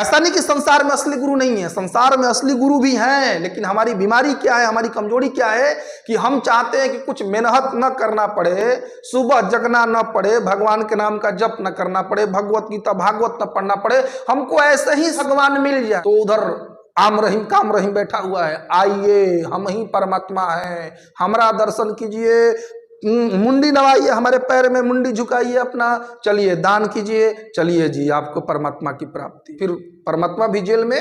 ऐसा नहीं कि संसार में असली गुरु नहीं है, संसार में असली गुरु भी हैं, लेकिन हमारी बीमारी क्या है, हमारी कमजोरी क्या है कि हम चाहते हैं कि कुछ मेहनत न करना पड़े, सुबह जगना न पड़े, भगवान के नाम का जप न करना पड़े, भगवत गीता भागवत न पढ़ना पड़े, हमको ऐसे ही भगवान मिल जाए। तो उधर आम रहीम काम रहीम बैठा हुआ है, आइए हम ही परमात्मा हैं, हमारा दर्शन कीजिए, मुंडी नवाइए, हमारे पैर में मुंडी झुकाइए अपना, चलिए दान कीजिए, चलिए जी आपको परमात्मा की प्राप्ति। फिर परमात्मा भी जेल में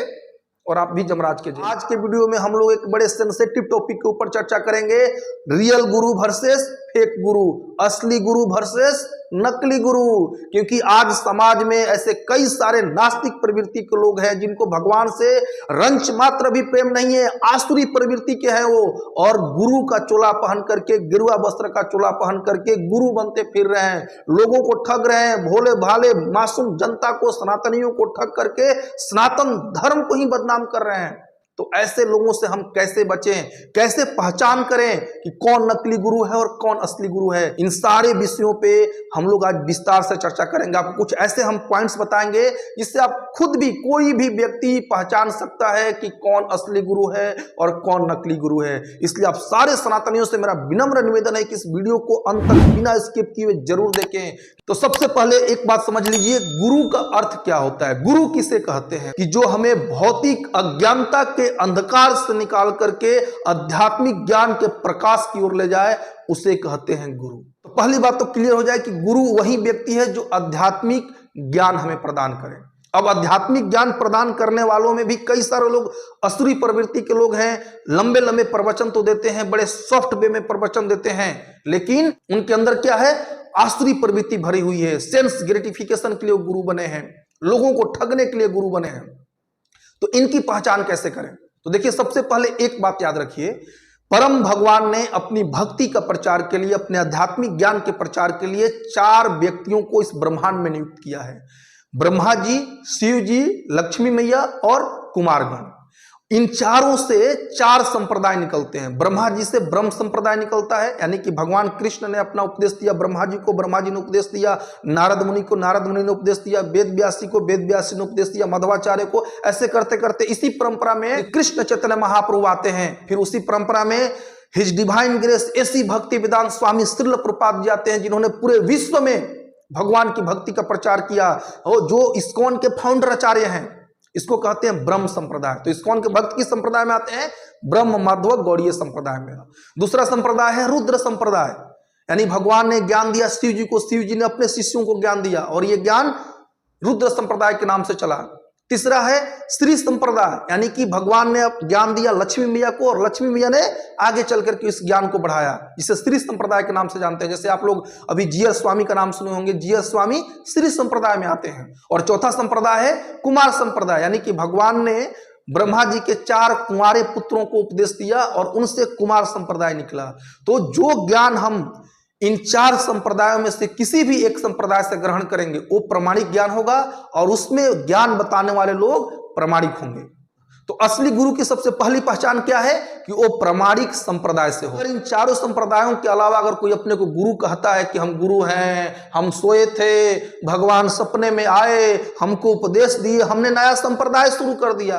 और आप भी जमराज के जेल। आज के वीडियो में हम लोग एक बड़े सेंसिटिव टॉपिक के ऊपर चर्चा करेंगे, रियल गुरु वर्सेस फेक गुरु, असली गुरु वर्सेस नकली गुरु। क्योंकि आज समाज में ऐसे कई सारे नास्तिक प्रवृत्ति के लोग हैं जिनको भगवान से रंच मात्र भी प्रेम नहीं है, आसुरी प्रवृत्ति के हैं वो, और गुरु का चोला पहन करके, गिरुआ वस्त्र का चोला पहन करके गुरु बनते फिर रहे हैं, लोगों को ठग रहे हैं, भोले भाले मासूम जनता को, सनातनियों को ठग करके सनातन धर्म को ही बदनाम कर रहे हैं। तो ऐसे लोगों से हम कैसे बचें, कैसे पहचान करें कि कौन नकली गुरु है और कौन असली गुरु है, इन सारे विषयों पे हम लोग आज विस्तार से चर्चा करेंगे। आपको कुछ ऐसे हम पॉइंट्स बताएंगे जिससे आप खुद भी, कोई भी व्यक्ति पहचान सकता है कि कौन असली गुरु है और कौन नकली गुरु है। इसलिए आप सारे सनातनियों से मेरा विनम्र निवेदन है कि इस वीडियो को अंत तक बिना स्किप किए जरूर देखें। तो सबसे पहले एक बात समझ लीजिए, गुरु का अर्थ क्या होता है। गुरु किसे कहते हैं कि जो हमें भौतिक अज्ञानता के अंधकार से निकाल करके आध्यात्मिक ज्ञान के प्रकाश की ओर ले जाए, उसे कहते हैं गुरु। तो पहली बात तो क्लियर हो जाए कि गुरु वही व्यक्ति है जो आध्यात्मिक ज्ञान हमें प्रदान करे। अब आध्यात्मिक ज्ञान प्रदान करने वालों में भी कई सारे लोग असुरी प्रवृत्ति के लोग हैं, लंबे लंबे प्रवचन तो देते हैं, बड़े सॉफ्ट वे में प्रवचन देते हैं, लेकिन उनके अंदर क्या है, आसुरी प्रवृत्ति भरी हुई है। सेंस ग्रेटिफिकेशन के लिए गुरु बने हैं, लोगों को ठगने के लिए गुरु बने हैं। तो इनकी पहचान कैसे करें? तो देखिए, सबसे पहले एक बात याद रखिए, परम भगवान ने अपनी भक्ति का प्रचार के लिए, अपने आध्यात्मिक ज्ञान के प्रचार के लिए 4 व्यक्तियों को इस ब्रह्मांड में नियुक्त किया है। ब्रह्मा जी, शिव जी, लक्ष्मी मैया और कुमारगण। इन चारों से 4 संप्रदाय निकलते हैं। ब्रह्मा जी से ब्रह्म संप्रदाय निकलता है, यानी कि भगवान कृष्ण ने अपना उपदेश दिया ब्रह्मा जी को, ब्रह्मा जी ने उपदेश दिया नारद मुनि को, नारद मुनि ने उपदेश दिया वेद व्यासी को, वेद व्यासी ने उपदेश दिया मध्वाचार्य को। ऐसे करते करते इसी परंपरा में कृष्ण चैतन्य महाप्रभु आते हैं। फिर उसी परंपरा में हिज डिवाइन ग्रेस ऐसी भक्ति वेदांत स्वामी श्रील प्रभुपाद जी आते हैं, जिन्होंने पूरे विश्व में भगवान की भक्ति का प्रचार किया, और जो इस्कॉन के फाउंडर आचार्य हैं। इसको कहते हैं ब्रह्म संप्रदाय। तो इस्कॉन के भक्त किस संप्रदाय में आते हैं? ब्रह्म माधव गौड़ीय संप्रदाय में। दूसरा संप्रदाय है रुद्र संप्रदाय, यानी भगवान ने ज्ञान दिया शिव जी को, शिव जी ने अपने शिष्यों को ज्ञान दिया, और यह ज्ञान रुद्र संप्रदाय के नाम से चला। तीसरा है श्री संप्रदाय, यानी कि भगवान ने ज्ञान दिया लक्ष्मी मैया को, और लक्ष्मी मैया ने आगे चल करके इस ज्ञान को बढ़ाया, जिसे श्री संप्रदाय के नाम से जानते हैं। जैसे आप लोग अभी जीएस स्वामी का नाम सुने होंगे, जीएस स्वामी श्री संप्रदाय में आते हैं। और चौथा संप्रदाय है कुमार संप्रदाय, यानी कि भगवान ने ब्रह्मा जी के 4 कुंवारे पुत्रों को उपदेश दिया और उनसे कुमार संप्रदाय निकला। तो जो ज्ञान हम इन 4 संप्रदायों में से किसी भी एक संप्रदाय से ग्रहण करेंगे, वो प्रामाणिक ज्ञान होगा, और उसमें ज्ञान बताने वाले लोग प्रामाणिक होंगे। तो असली गुरु की सबसे पहली पहचान क्या है कि वो प्रामाणिक संप्रदाय से हो। अगर इन 4 संप्रदायों के अलावा अगर कोई अपने को गुरु कहता है कि हम गुरु हैं, हम सोए थे, भगवान सपने में आए, हमको उपदेश दिए, हमने नया संप्रदाय शुरू कर दिया।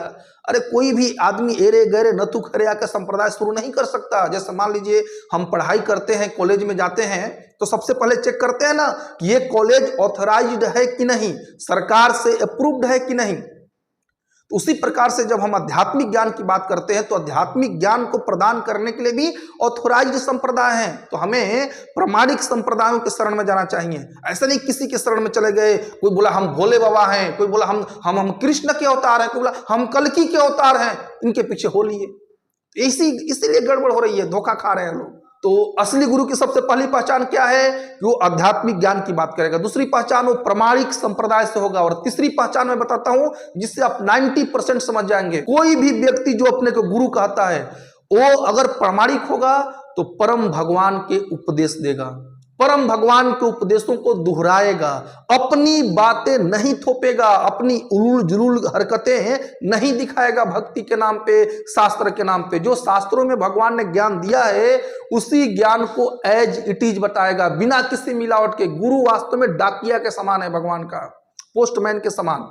अरे कोई भी आदमी एरे गहरे नथु खरिया का संप्रदाय शुरू नहीं कर सकता। जैसे मान लीजिए हम पढ़ाई करते हैं, कॉलेज में जाते हैं, तो सबसे पहले चेक करते हैं ना कि ये कॉलेज ऑथराइज्ड है कि नहीं, सरकार से अप्रूव्ड है कि नहीं। तो उसी प्रकार से जब हम आध्यात्मिक ज्ञान की बात करते हैं, तो आध्यात्मिक ज्ञान को प्रदान करने के लिए भी ऑथोराइज्ड संप्रदाय हैं। तो हमें प्रामाणिक संप्रदायों के शरण में जाना चाहिए। ऐसा नहीं किसी के शरण में चले गए, कोई बोला हम भोले बाबा हैं, कोई बोला हम कृष्ण के अवतार हैं, कोई बोला हम कल्कि के अवतार हैं, इनके पीछे हो लिए। इसीलिए गड़बड़ हो रही है, धोखा खा रहे हैं लोग। तो असली गुरु की सबसे पहली पहचान क्या है कि वो आध्यात्मिक ज्ञान की बात करेगा। दूसरी पहचान वो प्रामाणिक संप्रदाय से होगा। और तीसरी पहचान मैं बताता हूं जिससे आप 90% समझ जाएंगे। कोई भी व्यक्ति जो अपने को गुरु कहता है, वो अगर प्रामाणिक होगा तो परम भगवान के उपदेश देगा, परम भगवान के उपदेशों को दोहराएगा, अपनी बातें नहीं थोपेगा, अपनी उलूल जुलूल हरकतें नहीं दिखाएगा भक्ति के नाम पे, शास्त्र के नाम पे। जो शास्त्रों में भगवान ने ज्ञान दिया है उसी ज्ञान को एज इट इज बताएगा, बिना किसी मिलावट के। गुरु वास्तव में डाकिया के समान है, भगवान का पोस्टमैन के समान।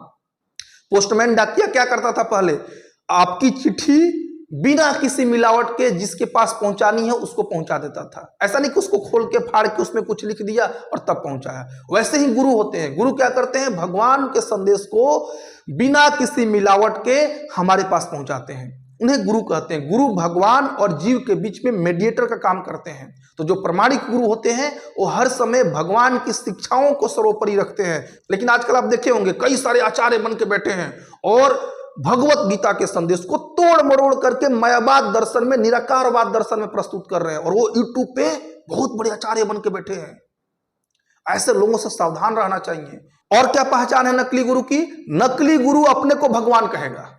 पोस्टमैन डाकिया क्या करता था पहले, आपकी चिट्ठी बिना किसी मिलावट के जिसके पास पहुंचानी है उसको पहुंचा देता था। ऐसा नहीं कि उसको खोल के फाड़ के उसमें कुछ लिख दिया और तब पहुंचाया। वैसे ही गुरु होते हैं। गुरु क्या करते हैं, भगवान के संदेश को बिना किसी मिलावट के हमारे पास पहुंचाते हैं, उन्हें गुरु कहते हैं। गुरु भगवान और जीव के बीच में मेडिएटर का काम करते हैं। तो जो प्रमाणिक गुरु होते हैं वो हर समय भगवान की शिक्षाओं को सर्वोपरि रखते हैं। लेकिन आजकल आप देखे होंगे कई सारे आचार्य बन के बैठे हैं और भगवत गीता के संदेश को तोड़ मरोड़ करके मायावाद दर्शन में, निराकारवाद दर्शन में प्रस्तुत कर रहे हैं और वो यूट्यूब पे बहुत बड़े आचार्य बन के बैठे हैं। ऐसे लोगों से सावधान रहना चाहिए। और क्या पहचान है नकली गुरु की? नकली गुरु अपने को भगवान कहेगा,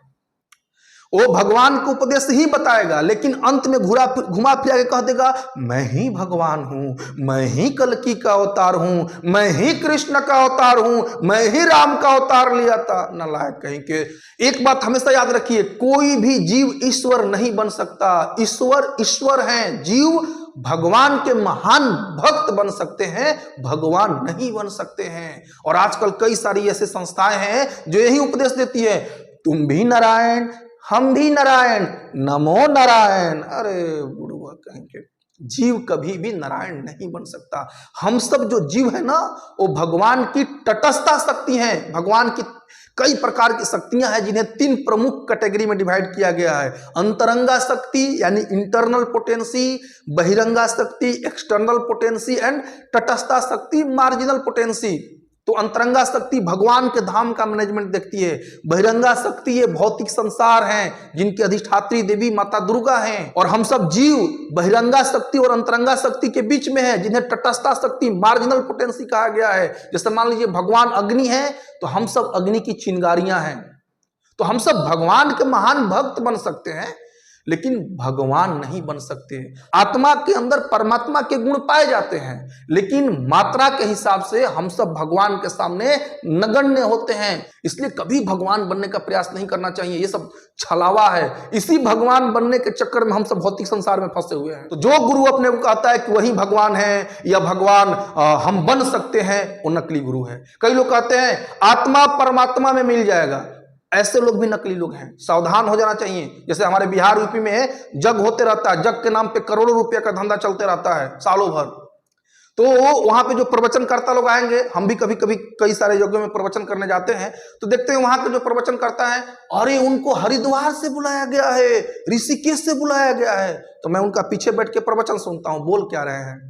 वो भगवान को उपदेश ही बताएगा, लेकिन अंत में घुमा फिरा के कह देगा मैं ही भगवान हूं, मैं ही कल्कि का अवतार हूं, मैं ही कृष्ण का अवतार हूं, मैं ही राम का अवतार लिया था। नालायक कहीं के। एक बात हमेशा याद रखिए, कोई भी जीव ईश्वर नहीं बन सकता। ईश्वर ईश्वर हैं, जीव भगवान के महान भक्त बन सकते हैं, भगवान नहीं बन सकते हैं। और आजकल कई सारी ऐसी संस्थाएं हैं जो यही उपदेश देती है, तुम भी नारायण हम भी नारायण, नमो नारायण। अरे बुढ़वा कहीं के, जीव कभी भी नारायण नहीं बन सकता। हम सब जो जीव है ना, वो भगवान की तटस्था शक्ति हैं। भगवान की कई प्रकार की शक्तियां हैं जिन्हें 3 प्रमुख कैटेगरी में डिवाइड किया गया है। अंतरंगा शक्ति यानी इंटरनल पोटेंसी, बहिरंगा शक्ति एक्सटर्नल पोटेंसी एंड तटस्था शक्ति मार्जिनल पोटेंसी। तो अंतरंगा शक्ति भगवान के धाम का मैनेजमेंट देखती है। बहिरंगा शक्ति ये भौतिक संसार हैं जिनकी अधिष्ठात्री देवी माता दुर्गा हैं। और हम सब जीव बहिरंगा शक्ति और अंतरंगा शक्ति के बीच में हैं, जिन्हें तटस्था शक्ति मार्जिनल पोटेंसी कहा गया है। जैसे मान लीजिए भगवान अग्नि है तो हम सब अग्नि की चिंगारियां हैं। तो हम सब भगवान के महान भक्त बन सकते हैं लेकिन भगवान नहीं बन सकते। आत्मा के अंदर परमात्मा के गुण पाए जाते हैं, लेकिन मात्रा के हिसाब से हम सब भगवान के सामने नगण्य होते हैं। इसलिए कभी भगवान बनने का प्रयास नहीं करना चाहिए। ये सब छलावा है। इसी भगवान बनने के चक्कर में हम सब भौतिक संसार में फंसे हुए हैं। तो जो गुरु अपने को कहता है कि वही भगवान है या भगवान हम बन सकते हैं, वो नकली गुरु है। कई लोग कहते हैं आत्मा परमात्मा में मिल जाएगा, ऐसे लोग भी नकली लोग हैं। सावधान हो जाना चाहिए। जैसे हमारे बिहार यूपी में जग होते रहता है, जग के नाम पे करोड़ों रुपया का धंधा चलते रहता है सालों भर। तो वहां पे जो प्रवचनकर्ता लोग आएंगे, हम भी कभी कभी कई सारे जगहों में प्रवचन करने जाते हैं, तो देखते हैं वहां के जो प्रवचन करता है, अरे उनको हरिद्वार से बुलाया गया है, ऋषिकेश से बुलाया गया है। तो मैं उनका पीछे बैठ के प्रवचन सुनता हूं, बोल क्या रहे हैं।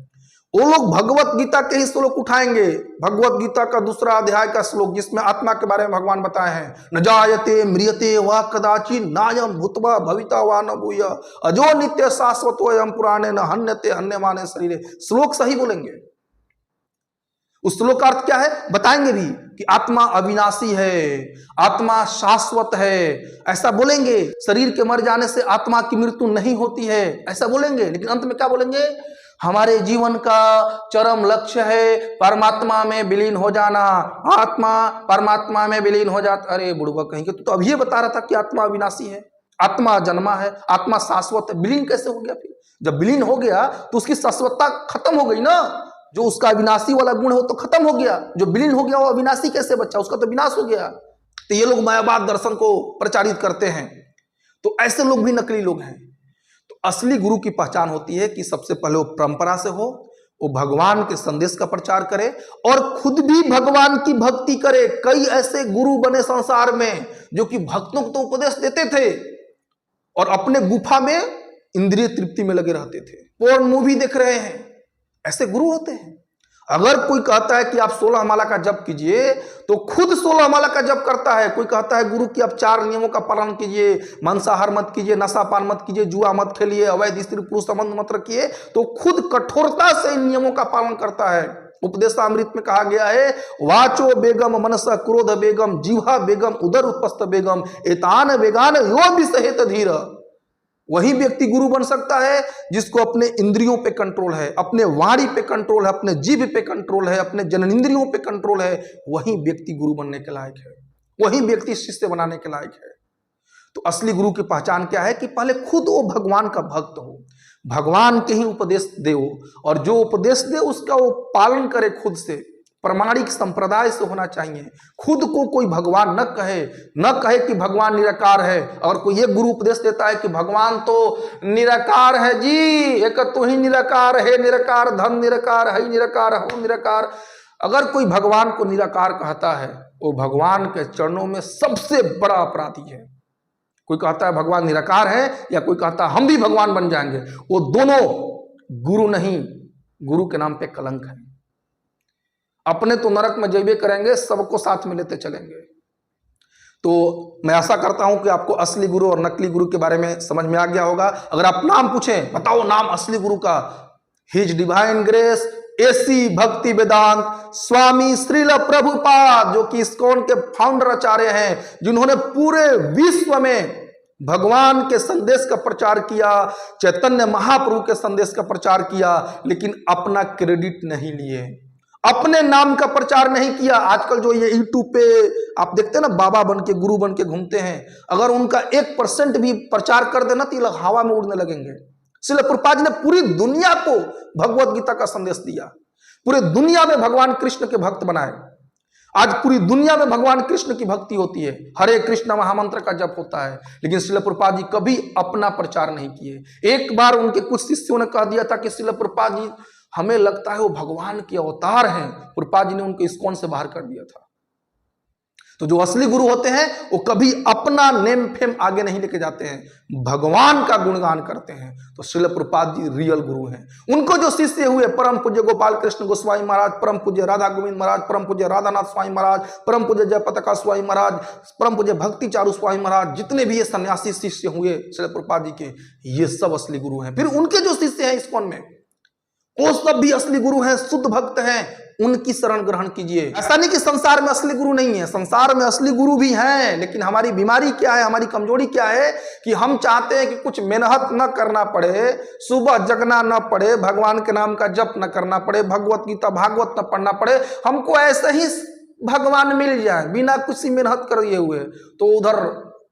वो लोग भगवत गीता के ही श्लोक उठाएंगे। भगवत गीता का 2 अध्याय का श्लोक जिसमें आत्मा के बारे में भगवान बताए हैं, न जायते म्रियते वा कदाचि नायम भूतवा भविता वा न भूय अजो नित्य शाश्वतोयम पुराणे न हन्यते हन्यमाने शरीरे। श्लोक सही बोलेंगे। उस श्लोक का अर्थ क्या है बताएंगे भी कि आत्मा अविनाशी है, आत्मा शाश्वत है, ऐसा बोलेंगे। शरीर के मर जाने से आत्मा की मृत्यु नहीं होती है, ऐसा बोलेंगे। लेकिन अंत में क्या बोलेंगे, हमारे जीवन का चरम लक्ष्य है परमात्मा में विलीन हो जाना, आत्मा परमात्मा में विलीन हो जाता। अरे बुढ़वा कहीं के, तो अभी ये बता रहा था कि आत्मा अविनाशी है, आत्मा जन्मा है, आत्मा शाश्वत है। विलीन कैसे हो गया? फिर जब विलीन हो गया तो उसकी शाश्वतता खत्म हो गई ना। जो उसका अविनाशी वाला गुण है वो तो खत्म हो गया। जो विलीन हो गया वो अविनाशी कैसे बचा? उसका तो विनाश हो गया। तो ये लोग मायावाद दर्शन को प्रचारित करते हैं। तो ऐसे लोग भी नकली लोग हैं। तो असली गुरु की पहचान होती है कि सबसे पहले वो परंपरा से हो, वो भगवान के संदेश का प्रचार करे और खुद भी भगवान की भक्ति करे। कई ऐसे गुरु बने संसार में जो कि भक्तों को तो उपदेश देते थे और अपने गुफा में इंद्रिय तृप्ति में लगे रहते थे, पोर्न मूवी देख रहे हैं। ऐसे गुरु होते हैं। अगर कोई कहता है कि आप 16 माला का जप कीजिए तो खुद 16 माला का जप करता है। कोई कहता है गुरु कि आप 4 नियमों का पालन कीजिए, मांसाहार मत कीजिए, नशापान मत कीजिए, जुआ मत खेलिए, अवैध स्त्री पुरुष संबंध मत रखिए, तो खुद कठोरता से इन नियमों का पालन करता है। उपदेशामृत में कहा गया है, वाचो बेगम मनस क्रोध बेगम जीवा बेगम उदर उत्पस्त बेगम एतान बेगान यो विसहेत धीर। वही व्यक्ति गुरु बन सकता है जिसको अपने इंद्रियों पे कंट्रोल है, अपने वाणी पे कंट्रोल है, अपने जीभ पे कंट्रोल है, अपने जननेंद्रियों पे कंट्रोल है। वही व्यक्ति गुरु बनने के लायक है, वही व्यक्ति शिष्य बनाने के लायक है। तो असली गुरु की पहचान क्या है कि पहले खुद वो भगवान का भक्त हो, भगवान के ही उपदेश दे, और जो उपदेश दे उसका वो पालन करे खुद से। प्रमाणिक संप्रदाय से होना चाहिए। खुद को कोई भगवान न कहे कि भगवान निराकार है। और कोई ये गुरु उपदेश देता है कि भगवान तो निराकार है जी, एक तो ही निराकार है, निराकार धन निराकार है, निराकार हो निराकार। अगर कोई भगवान को निराकार कहता है वो भगवान के चरणों में सबसे बड़ा अपराधी है। कोई कहता है भगवान निराकार है या कोई कहता है हम भी भगवान बन जाएंगे, वो दोनों गुरु नहीं, गुरु के नाम पे कलंक है। अपने तो नरक में जैबे करेंगे, सबको साथ में लेते चलेंगे। तो मैं आशा करता हूं कि आपको असली गुरु और नकली गुरु के बारे में समझ में आ गया होगा। अगर आप नाम पूछें, बताओ नाम असली गुरु का, हिज डिवाइन ग्रेस एसी भक्ति वेदांत स्वामी श्रील प्रभुपाद, जो कि इस्कॉन के फाउंडर आचार्य हैं, जिन्होंने पूरे विश्व में भगवान के संदेश का प्रचार किया, चैतन्य महाप्रभु के संदेश का प्रचार किया, लेकिन अपना क्रेडिट नहीं लिए, अपने नाम का प्रचार नहीं किया। आजकल जो ये यूट्यूब पे आप देखते हैं ना, बाबा बन के गुरु बन के घूमते हैं, अगर उनका 1% भी प्रचार कर देना तो ये लोग हवा में उड़ने लगेंगे। श्रील प्रभुपाद जी ने पूरी दुनिया को भगवत गीता का संदेश दिया, पूरे दुनिया में भगवान कृष्ण के भक्त बनाए। आज पूरी दुनिया में भगवान कृष्ण की भक्ति होती है, हरे कृष्ण महामंत्र का जप होता है, लेकिन श्रील प्रभुपाद जी कभी अपना प्रचार नहीं किए। एक बार उनके कुछ शिष्यों ने कह दिया था कि श्रील प्रभुपाद जी हमें लगता है वो भगवान के अवतार हैं, प्रभुपाद जी ने उनको इस्कॉन से बाहर कर दिया था। तो जो असली गुरु होते हैं वो कभी अपना नेम फेम आगे नहीं लेके जाते हैं, भगवान का गुणगान करते हैं। तो श्रील प्रभुपाद जी रियल गुरु हैं। उनको जो शिष्य हुए, परम पूज्य गोपाल कृष्ण गोस्वामी महाराज, परम पूज्य राधा गोविंद महाराज, परम पूज्य राधानाथ स्वामी महाराज, परम पूज्य जयपताका स्वामी महाराज, परम पूज्य भक्ति चारू स्वामी महाराज, जितने भी ये सन्यासी शिष्य हुए श्रील प्रभुपाद जी के, ये सब असली गुरु हैं। फिर उनके जो शिष्य हैं इस्कॉन में, वो सब भी असली गुरु हैं, शुद्ध भक्त हैं, उनकी शरण ग्रहण कीजिए। ऐसा नहीं कि संसार में असली गुरु नहीं है, संसार में असली गुरु भी हैं, लेकिन हमारी बीमारी क्या है, हमारी कमजोरी क्या है कि हम चाहते हैं कि कुछ मेहनत न करना पड़े, सुबह जगना न पड़े, भगवान के नाम का जप न करना पड़े, भगवत गीता भागवत न पढ़ना पड़े, हमको ऐसे ही भगवान मिल जाए बिना कुछ मेहनत करे हुए। तो उधर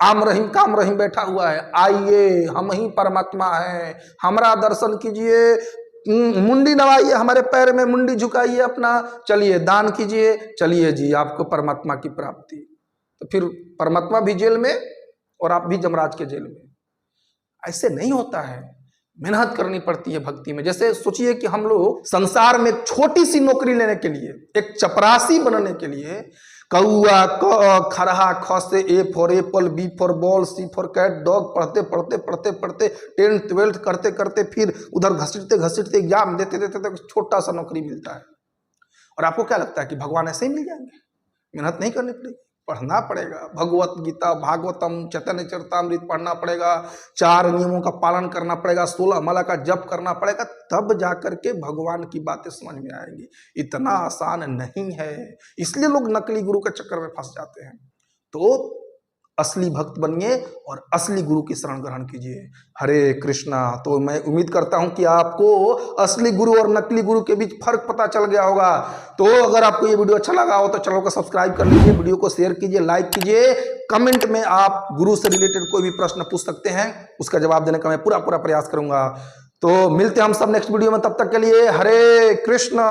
आम रहीम काम रहीम बैठा हुआ है, आइए हम ही परमात्मा हैं, हमारा दर्शन कीजिए, मुंडी नवाइए, हमारे पैर में मुंडी झुकाइए अपना, चलिए दान कीजिए, चलिए जी आपको परमात्मा की प्राप्ति। तो फिर परमात्मा भी जेल में और आप भी जमराज के जेल में। ऐसे नहीं होता है, मेहनत करनी पड़ती है भक्ति में। जैसे सोचिए कि हम लोग संसार में एक छोटी सी नौकरी लेने के लिए, एक चपरासी बनने के लिए, कौआ क खरहा ख से A for apple, B for ball, C for cat dog पढ़ते पढ़ते पढ़ते पढ़ते 10th 12th करते करते फिर उधर घसीटते घसीटते एग्जाम देते देते तक छोटा सा नौकरी मिलता है। और आपको क्या लगता है कि भगवान ऐसे ही मिल जाएंगे? मेहनत नहीं करनी पड़ेगी, पढ़ना पड़ेगा, भगवत गीता भागवतम चैतन्य चरितामृत पढ़ना पड़ेगा, 4 नियमों का पालन करना पड़ेगा, 16 माला का जप करना पड़ेगा, तब जाकर के भगवान की बातें समझ में आएंगी। इतना आसान नहीं है, इसलिए लोग नकली गुरु के चक्कर में फंस जाते हैं। तो असली भक्त बनिए और असली गुरु की शरण ग्रहण कीजिए। हरे कृष्णा। तो मैं उम्मीद करता हूं कि आपको असली गुरु और नकली गुरु के बीच फर्क पता चल गया होगा। तो अगर आपको ये वीडियो अच्छा लगा हो तो चैनल को सब्सक्राइब कर लीजिए, वीडियो को शेयर कीजिए, लाइक कीजिए। कमेंट में आप गुरु से रिलेटेड कोई भी प्रश्न पूछ सकते हैं, उसका जवाब देने का मैं पूरा प्रयास करूंगा। तो मिलते हैं हम सब नेक्स्ट वीडियो में, तब तक के लिए हरे कृष्ण।